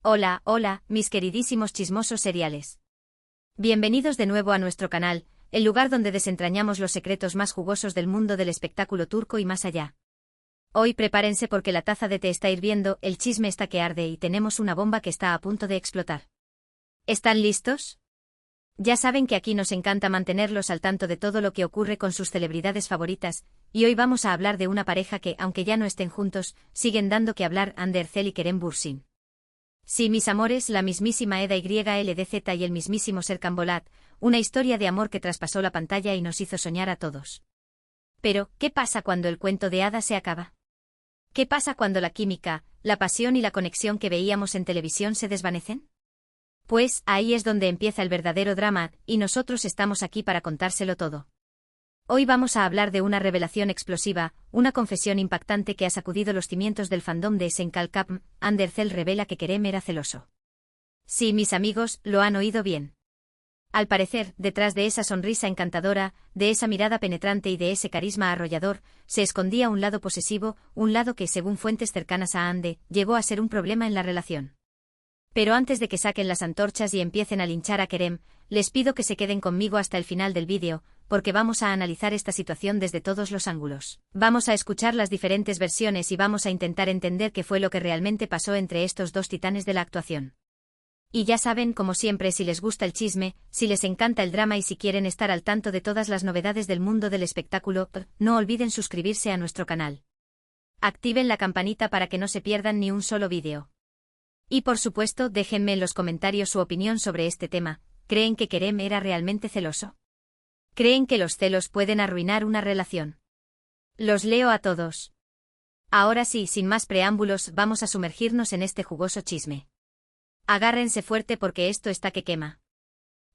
Hola, hola, mis queridísimos chismosos seriales. Bienvenidos de nuevo a nuestro canal, el lugar donde desentrañamos los secretos más jugosos del mundo del espectáculo turco y más allá. Hoy prepárense porque la taza de té está hirviendo, el chisme está que arde y tenemos una bomba que está a punto de explotar. ¿Están listos? Ya saben que aquí nos encanta mantenerlos al tanto de todo lo que ocurre con sus celebridades favoritas, y hoy vamos a hablar de una pareja que, aunque ya no estén juntos, siguen dando que hablar, Hande Erçel y Kerem Bürsin. Sí, mis amores, la mismísima Eda YLDZ y el mismísimo Serkan Bolat, una historia de amor que traspasó la pantalla y nos hizo soñar a todos. Pero, ¿qué pasa cuando el cuento de hadas se acaba? ¿Qué pasa cuando la química, la pasión y la conexión que veíamos en televisión se desvanecen? Pues, ahí es donde empieza el verdadero drama, y nosotros estamos aquí para contárselo todo. Hoy vamos a hablar de una revelación explosiva, una confesión impactante que ha sacudido los cimientos del fandom de Esenkal. Hande Erçel revela que Kerem era celoso. Sí, mis amigos, lo han oído bien. Al parecer, detrás de esa sonrisa encantadora, de esa mirada penetrante y de ese carisma arrollador, se escondía un lado posesivo, un lado que, según fuentes cercanas a Hande, llegó a ser un problema en la relación. Pero antes de que saquen las antorchas y empiecen a linchar a Kerem, les pido que se queden conmigo hasta el final del vídeo, porque vamos a analizar esta situación desde todos los ángulos. Vamos a escuchar las diferentes versiones y vamos a intentar entender qué fue lo que realmente pasó entre estos dos titanes de la actuación. Y ya saben, como siempre, si les gusta el chisme, si les encanta el drama y si quieren estar al tanto de todas las novedades del mundo del espectáculo, no olviden suscribirse a nuestro canal. Activen la campanita para que no se pierdan ni un solo vídeo. Y por supuesto, déjenme en los comentarios su opinión sobre este tema. ¿Creen que Kerem era realmente celoso? ¿Creen que los celos pueden arruinar una relación? Los leo a todos. Ahora sí, sin más preámbulos, vamos a sumergirnos en este jugoso chisme. Agárrense fuerte porque esto está que quema.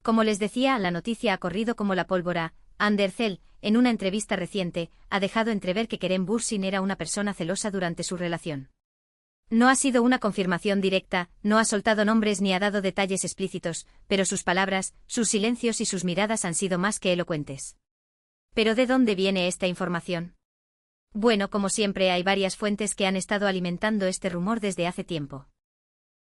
Como les decía, la noticia ha corrido como la pólvora. Hande Erçel, en una entrevista reciente, ha dejado entrever que Kerem Bürsin era una persona celosa durante su relación. No ha sido una confirmación directa, no ha soltado nombres ni ha dado detalles explícitos, pero sus palabras, sus silencios y sus miradas han sido más que elocuentes. ¿Pero de dónde viene esta información? Bueno, como siempre hay varias fuentes que han estado alimentando este rumor desde hace tiempo.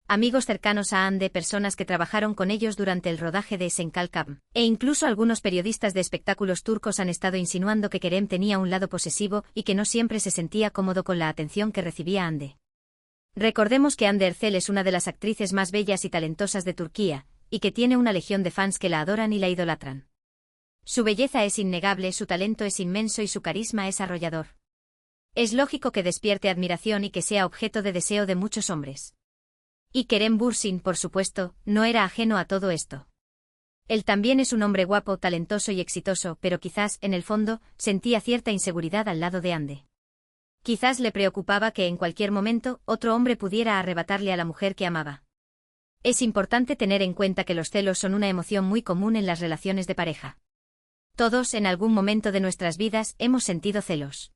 Amigos cercanos a Hande, personas que trabajaron con ellos durante el rodaje de Esenkal, e incluso algunos periodistas de espectáculos turcos han estado insinuando que Kerem tenía un lado posesivo y que no siempre se sentía cómodo con la atención que recibía Hande. Recordemos que Hande Erçel es una de las actrices más bellas y talentosas de Turquía, y que tiene una legión de fans que la adoran y la idolatran. Su belleza es innegable, su talento es inmenso y su carisma es arrollador. Es lógico que despierte admiración y que sea objeto de deseo de muchos hombres. Y Kerem Bürsin, por supuesto, no era ajeno a todo esto. Él también es un hombre guapo, talentoso y exitoso, pero quizás, en el fondo, sentía cierta inseguridad al lado de Hande. Quizás le preocupaba que en cualquier momento otro hombre pudiera arrebatarle a la mujer que amaba. Es importante tener en cuenta que los celos son una emoción muy común en las relaciones de pareja. Todos en algún momento de nuestras vidas hemos sentido celos.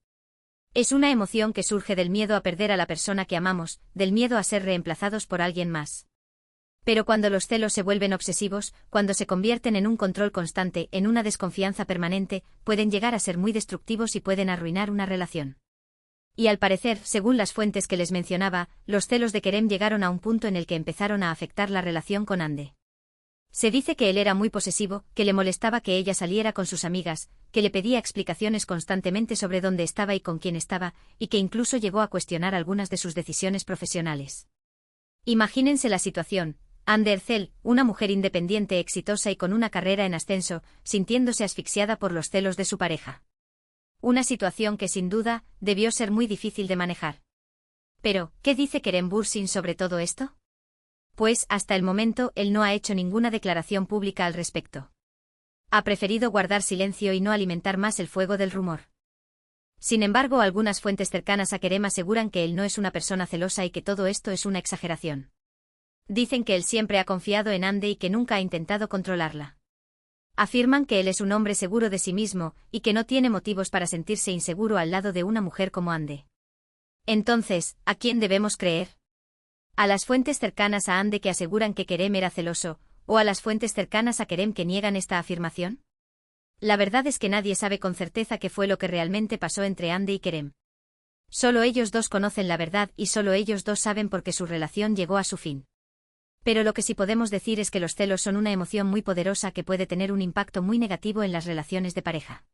Es una emoción que surge del miedo a perder a la persona que amamos, del miedo a ser reemplazados por alguien más. Pero cuando los celos se vuelven obsesivos, cuando se convierten en un control constante, en una desconfianza permanente, pueden llegar a ser muy destructivos y pueden arruinar una relación. Y al parecer, según las fuentes que les mencionaba, los celos de Kerem llegaron a un punto en el que empezaron a afectar la relación con Hande. Se dice que él era muy posesivo, que le molestaba que ella saliera con sus amigas, que le pedía explicaciones constantemente sobre dónde estaba y con quién estaba, y que incluso llegó a cuestionar algunas de sus decisiones profesionales. Imagínense la situación: Hande Erçel, una mujer independiente, exitosa y con una carrera en ascenso, sintiéndose asfixiada por los celos de su pareja. Una situación que sin duda debió ser muy difícil de manejar. Pero, ¿qué dice Kerem Bürsin sobre todo esto? Pues, hasta el momento, él no ha hecho ninguna declaración pública al respecto. Ha preferido guardar silencio y no alimentar más el fuego del rumor. Sin embargo, algunas fuentes cercanas a Kerem aseguran que él no es una persona celosa y que todo esto es una exageración. Dicen que él siempre ha confiado en Hande y que nunca ha intentado controlarla. Afirman que él es un hombre seguro de sí mismo, y que no tiene motivos para sentirse inseguro al lado de una mujer como Hande. Entonces, ¿a quién debemos creer? ¿A las fuentes cercanas a Hande que aseguran que Kerem era celoso, o a las fuentes cercanas a Kerem que niegan esta afirmación? La verdad es que nadie sabe con certeza qué fue lo que realmente pasó entre Hande y Kerem. Solo ellos dos conocen la verdad y solo ellos dos saben por qué su relación llegó a su fin. Pero lo que sí podemos decir es que los celos son una emoción muy poderosa que puede tener un impacto muy negativo en las relaciones de pareja.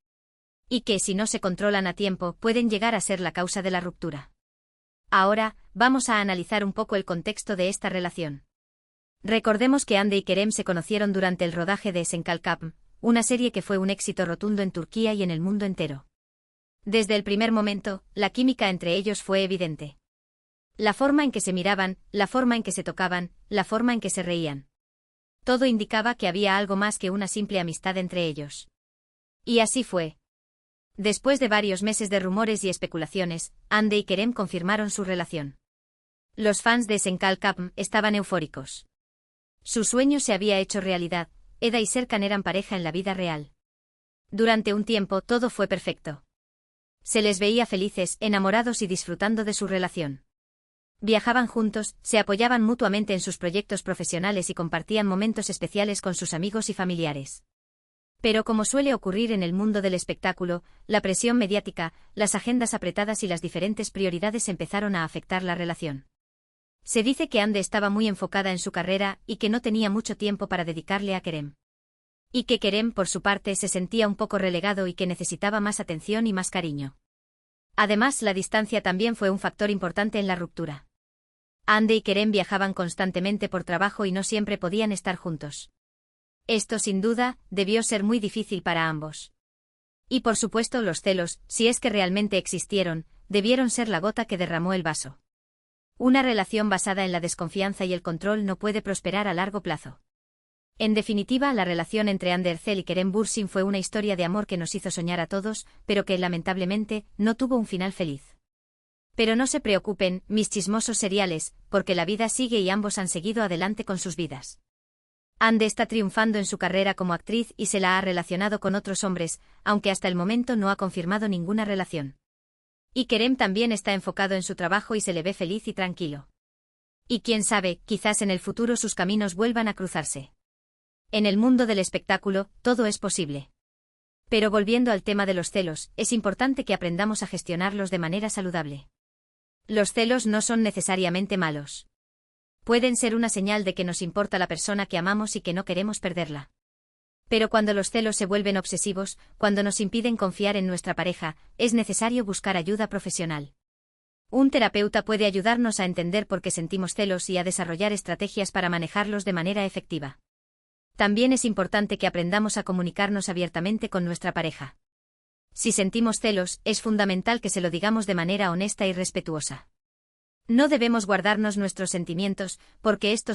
Y que, si no se controlan a tiempo, pueden llegar a ser la causa de la ruptura. Ahora, vamos a analizar un poco el contexto de esta relación. Recordemos que Hande y Kerem se conocieron durante el rodaje de Esenkalkapm, una serie que fue un éxito rotundo en Turquía y en el mundo entero. Desde el primer momento, la química entre ellos fue evidente. La forma en que se miraban, la forma en que se tocaban, la forma en que se reían. Todo indicaba que había algo más que una simple amistad entre ellos. Y así fue. Después de varios meses de rumores y especulaciones, Hande y Kerem confirmaron su relación. Los fans de Esenkalkapm estaban eufóricos. Su sueño se había hecho realidad, Eda y Serkan eran pareja en la vida real. Durante un tiempo todo fue perfecto. Se les veía felices, enamorados y disfrutando de su relación. Viajaban juntos, se apoyaban mutuamente en sus proyectos profesionales y compartían momentos especiales con sus amigos y familiares. Pero como suele ocurrir en el mundo del espectáculo, la presión mediática, las agendas apretadas y las diferentes prioridades empezaron a afectar la relación. Se dice que Hande estaba muy enfocada en su carrera y que no tenía mucho tiempo para dedicarle a Kerem. Y que Kerem, por su parte, se sentía un poco relegado y que necesitaba más atención y más cariño. Además, la distancia también fue un factor importante en la ruptura. Hande y Kerem viajaban constantemente por trabajo y no siempre podían estar juntos. Esto, sin duda, debió ser muy difícil para ambos. Y por supuesto los celos, si es que realmente existieron, debieron ser la gota que derramó el vaso. Una relación basada en la desconfianza y el control no puede prosperar a largo plazo. En definitiva, la relación entre Hande Erçel y Kerem Bürsin fue una historia de amor que nos hizo soñar a todos, pero que, lamentablemente, no tuvo un final feliz. Pero no se preocupen, mis chismosos seriales, porque la vida sigue y ambos han seguido adelante con sus vidas. Hande está triunfando en su carrera como actriz y se la ha relacionado con otros hombres, aunque hasta el momento no ha confirmado ninguna relación. Y Kerem también está enfocado en su trabajo y se le ve feliz y tranquilo. Y quién sabe, quizás en el futuro sus caminos vuelvan a cruzarse. En el mundo del espectáculo, todo es posible. Pero volviendo al tema de los celos, es importante que aprendamos a gestionarlos de manera saludable. Los celos no son necesariamente malos. Pueden ser una señal de que nos importa la persona que amamos y que no queremos perderla. Pero cuando los celos se vuelven obsesivos, cuando nos impiden confiar en nuestra pareja, es necesario buscar ayuda profesional. Un terapeuta puede ayudarnos a entender por qué sentimos celos y a desarrollar estrategias para manejarlos de manera efectiva. También es importante que aprendamos a comunicarnos abiertamente con nuestra pareja. Si sentimos celos, es fundamental que se lo digamos de manera honesta y respetuosa. No debemos guardarnos nuestros sentimientos, porque estos